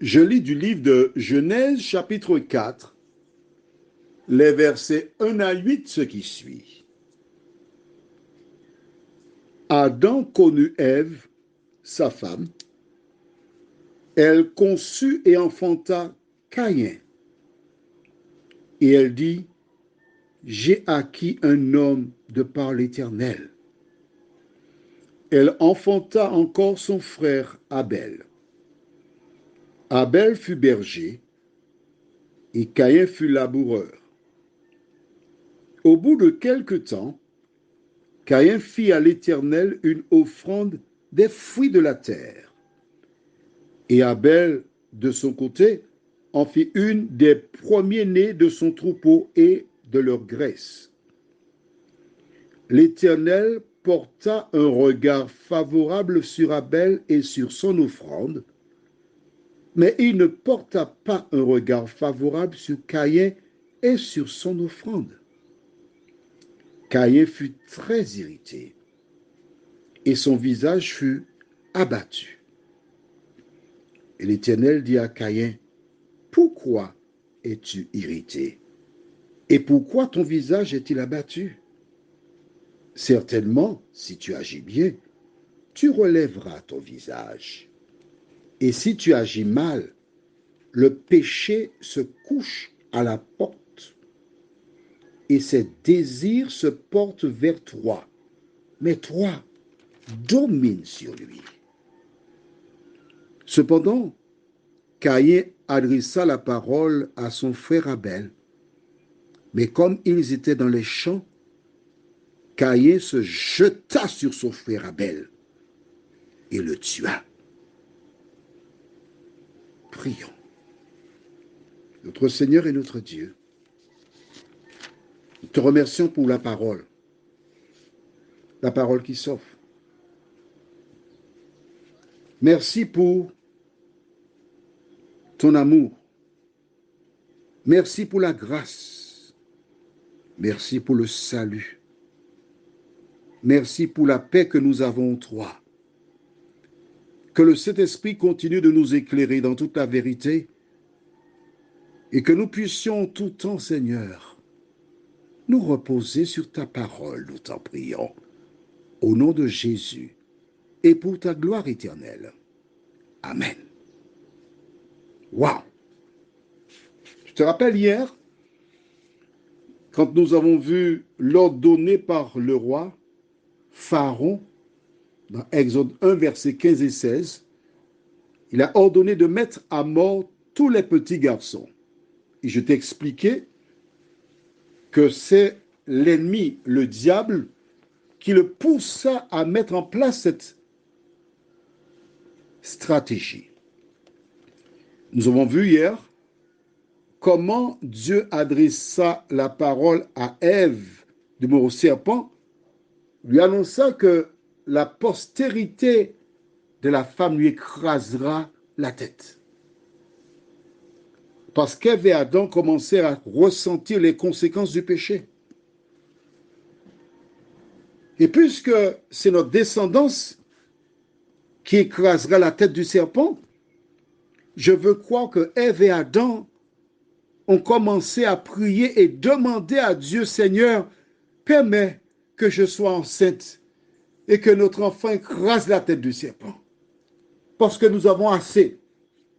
Je lis du livre de Genèse chapitre 4, les versets 1 à 8, ce qui suit. Adam connut Ève, sa femme. Elle conçut et enfanta Caïn. Et elle dit, j'ai acquis un homme de par l'Éternel. Elle enfanta encore son frère Abel. Abel fut berger et Caïn fut laboureur. Au bout de quelque temps, Caïn fit à l'Éternel une offrande des fruits de la terre. Et Abel, de son côté, en fit une des premiers-nés de son troupeau et de leur graisse. L'Éternel porta un regard favorable sur Abel et sur son offrande, mais il ne porta pas un regard favorable sur Caïn et sur son offrande. Caïn fut très irrité et son visage fut abattu. Et l'Éternel dit à Caïn, pourquoi es-tu irrité? Et pourquoi ton visage est-il abattu? Certainement, si tu agis bien, tu relèveras ton visage. Et si tu agis mal, le péché se couche à la porte et ses désirs se portent vers toi. Mais toi, domine sur lui. Cependant, Caïn adressa la parole à son frère Abel. Mais comme ils étaient dans les champs, Caïn se jeta sur son frère Abel et le tua. Prions. Notre Seigneur et notre Dieu, nous te remercions pour la parole qui sauve. Merci pour ton amour. Merci pour la grâce. Merci pour le salut. Merci pour la paix que nous avons en toi. Que le Saint-Esprit continue de nous éclairer dans toute la vérité et que nous puissions en tout temps, Seigneur, nous reposer sur ta parole, nous t'en prions, au nom de Jésus et pour ta gloire éternelle. Amen. Waouh! Tu te rappelles hier, quand nous avons vu l'ordre donné par le roi, Pharaon, dans Exode 1, versets 15 et 16, il a ordonné de mettre à mort tous les petits garçons. Et je t'ai expliqué que c'est l'ennemi, le diable, qui le poussa à mettre en place cette stratégie. Nous avons vu hier comment Dieu adressa la parole à Ève du mot au serpent, lui annonça que la postérité de la femme lui écrasera la tête. Parce qu'Ève et Adam commençaient à ressentir les conséquences du péché. Et puisque c'est notre descendance qui écrasera la tête du serpent, je veux croire que Ève et Adam ont commencé à prier et demander à Dieu, Seigneur, permets que je sois enceinte et que notre enfant écrase la tête du serpent. Parce que nous avons assez.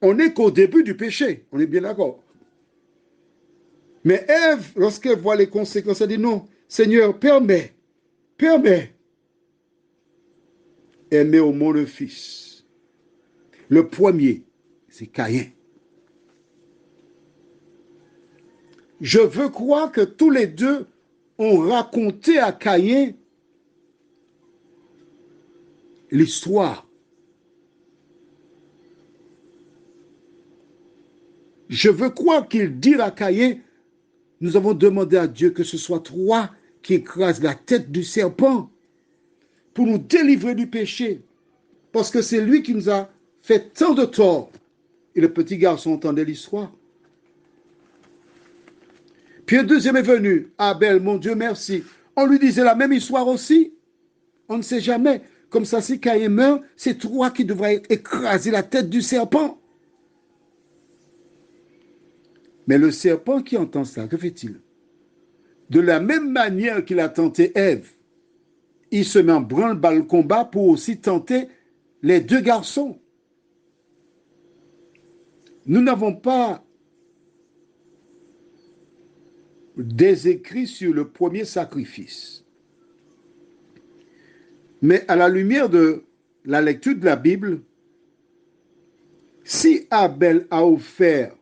On n'est qu'au début du péché, on est bien d'accord. Mais Ève, lorsqu'elle voit les conséquences, elle dit non, Seigneur, permets. Elle met au monde le fils. Le premier, c'est Caïn. Je veux croire que tous les deux ont raconté à Caïn l'histoire. Je veux croire qu'ils dirent à Caïn, nous avons demandé à Dieu que ce soit toi qui écrase la tête du serpent pour nous délivrer du péché. Parce que c'est lui qui nous a fait tant de tort. Et le petit garçon entendait l'histoire. Puis un deuxième est venu, Abel, mon Dieu, merci. On lui disait la même histoire aussi. On ne sait jamais. Comme ça, si Caïn meurt, c'est toi qui devrais écraser la tête du serpent. Mais le serpent qui entend ça, que fait-il? De la même manière qu'il a tenté Ève, il se met en branle-bas le combat pour aussi tenter les deux garçons. Nous n'avons pas des écrits sur le premier sacrifice. Mais à la lumière de la lecture de la Bible, si Abel a offert,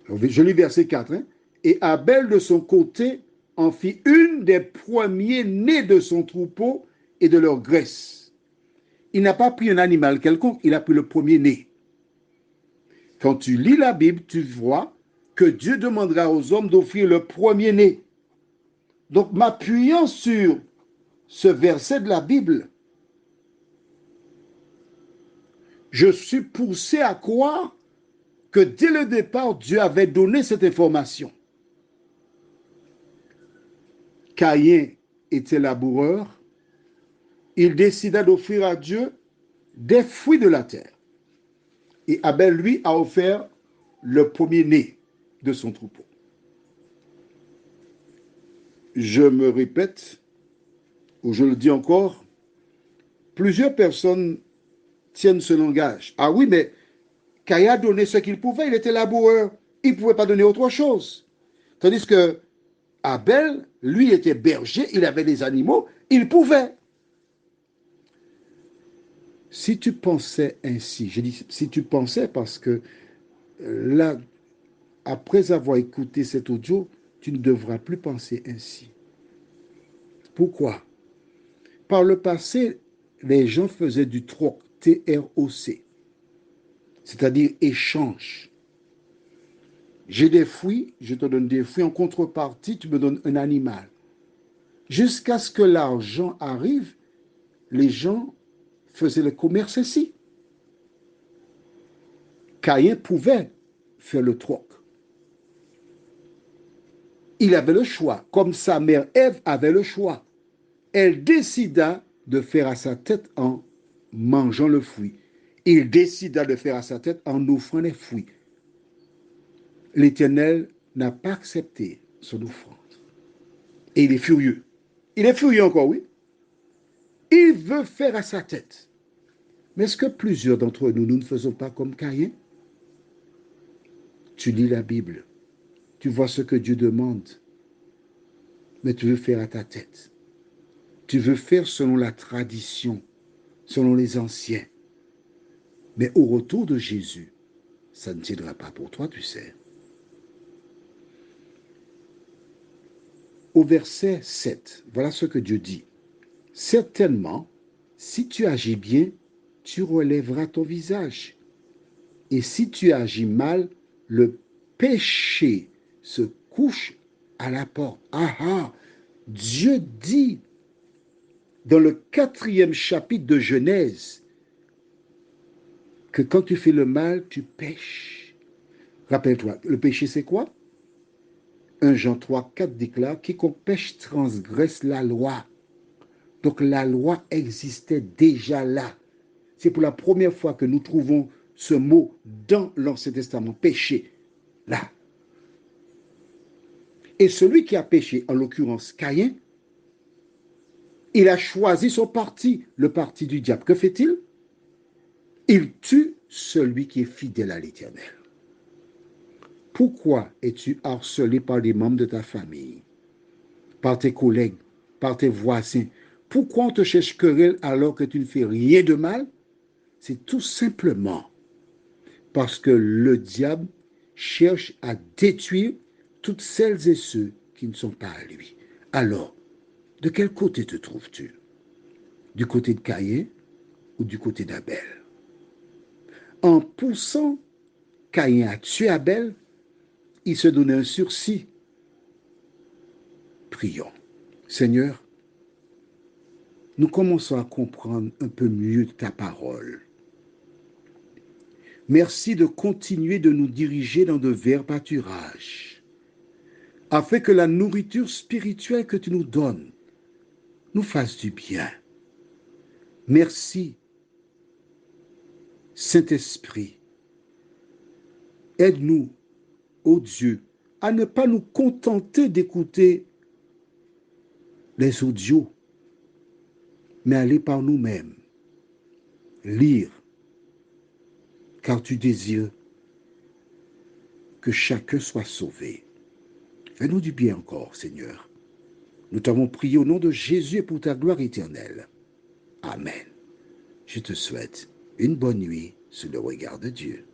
je lis verset 4, hein, et Abel de son côté en fit une des premiers-nés de son troupeau et de leur graisse. Il n'a pas pris un animal quelconque, il a pris le premier-né. Quand tu lis la Bible, tu vois que Dieu demandera aux hommes d'offrir le premier-né. Donc, m'appuyant sur ce verset de la Bible, je suis poussé à croire que dès le départ, Dieu avait donné cette information. Caïn était laboureur. Il décida d'offrir à Dieu des fruits de la terre. Et Abel, lui, a offert le premier-né de son troupeau. Je me répète, ou je le dis encore, plusieurs personnes tiennent ce langage. Ah oui, mais Caïn a donné ce qu'il pouvait, il était laboureur, il ne pouvait pas donner autre chose. Tandis que Abel, lui, était berger, il avait des animaux, il pouvait. Si tu pensais ainsi, je dis si tu pensais parce que là, après avoir écouté cet audio, tu ne devras plus penser ainsi. Pourquoi? Par le passé, les gens faisaient du troc, T-R-O-C, c'est-à-dire échange. J'ai des fruits, je te donne des fruits, en contrepartie, tu me donnes un animal. Jusqu'à ce que l'argent arrive, les gens faisaient le commerce ainsi. Caïn pouvait faire le troc. Il avait le choix, comme sa mère Ève avait le choix. Elle décida de faire à sa tête en mangeant le fruit. Il décida de faire à sa tête en offrant les fruits. L'Éternel n'a pas accepté son offrande. Et il est furieux. Il est furieux encore, oui. Il veut faire à sa tête. Mais est-ce que plusieurs d'entre nous, nous ne faisons pas comme Caïn? Tu lis la Bible, tu vois ce que Dieu demande, mais tu veux faire à ta tête. Tu veux faire selon la tradition, selon les anciens. Mais au retour de Jésus, ça ne tiendra pas pour toi, tu sais. Au verset 7, voilà ce que Dieu dit. Certainement, si tu agis bien, tu relèveras ton visage. Et si tu agis mal, le péché se couche à la porte. Ah ah, Dieu dit dans le 4e chapitre de Genèse que quand tu fais le mal, tu pêches. Rappelle-toi, le péché c'est quoi? 1 Jean 3, 4 déclare, quiconque pêche transgresse la loi. Donc la loi existait déjà là. C'est pour la première fois que nous trouvons ce mot dans l'Ancien Testament, péché, là. Et celui qui a péché, en l'occurrence Caïn, il a choisi son parti, le parti du diable. Que fait-il? Il tue celui qui est fidèle à l'Éternel. Pourquoi es-tu harcelé par des membres de ta famille, par tes collègues, par tes voisins? Pourquoi on te cherche querelle alors que tu ne fais rien de mal? C'est tout simplement parce que le diable cherche à détruire toutes celles et ceux qui ne sont pas à lui. Alors, de quel côté te trouves-tu? Du côté de Caïn ou du côté d'Abel? En poussant Caïn à tuer Abel, il se donnait un sursis. Prions. Seigneur, nous commençons à comprendre un peu mieux ta parole. Merci de continuer de nous diriger dans de verts pâturages, afin que la nourriture spirituelle que tu nous donnes nous fasse du bien. Merci, Saint-Esprit, Aide-nous, ô Dieu, à ne pas nous contenter d'écouter les audios, mais aller par nous-mêmes, lire, car tu désires que chacun soit sauvé. Fais-nous du bien encore, Seigneur. Nous t'avons prié au nom de Jésus et pour ta gloire éternelle. Amen. Je te souhaite une bonne nuit sous le regard de Dieu.